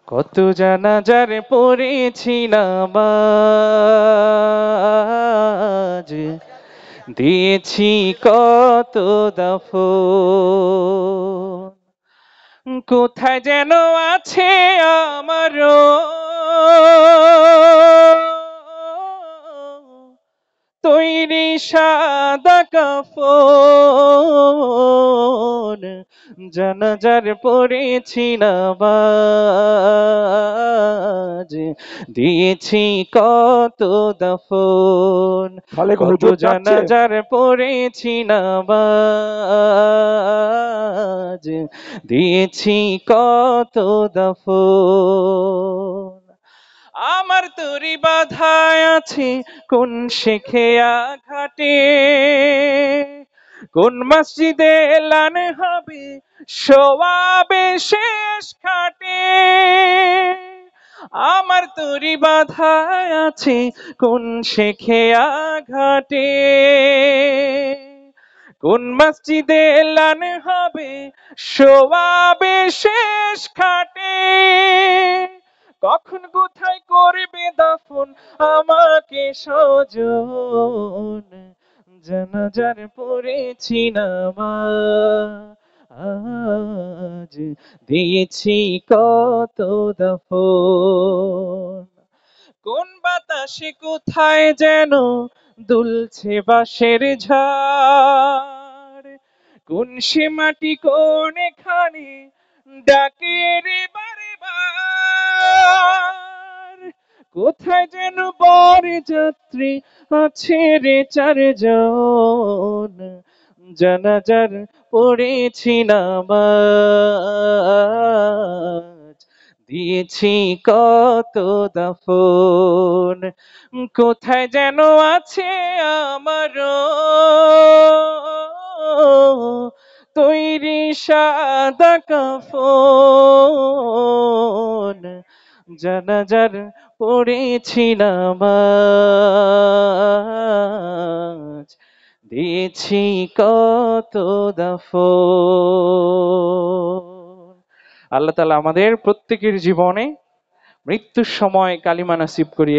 কত জানাজার পড়েছি নামাজ, দিয়েছি কত দাফন। কোথায় যেন আছে আমারও তৈরি সাদা কাফন, জানাজার পড়েছি নামাজ, দিয়েছি কত দাফন। কত জানাজার পড়েছি নামাজ, দিয়েছি কত দাফন। আমার তরি বাধায় আছে কোন শেখেয়া ঘাটে, কোন মসজিদে এলান হবে সোয়াবে শেষ খাটে। আমার তরি বাধায় আছে কোন শেখেয়া ঘাটে, কোন মসজিদে এলান হবে সোয়াবে শেষ খাটে। কখন কোথায় করবে দাফন আমাকে স্বজন, জানাজার পড়েছি নামাজ, দিয়েছি কত দাফন। কোন বাতাসে কোথায় যেন দুলছে বাঁশের ঝাড়, কোন সে মাটি কোন এখানে ডাকে রে বারে বার। কোথায় যেন বরযাত্রী আছে রে চারজন, জানাজার পড়েছি নামাজ, দিয়েছি কত দাফন। কোথায় যেন আছে আমারও তৈরি সাদা কাফন, জানাজার পড়েছি নামাজ, দিয়েছি কত দাফন। আল্লাহ তাআলা আমাদের প্রত্যেকের জীবনে মৃত্যুর সময় কালিমা নসিব করিয়ে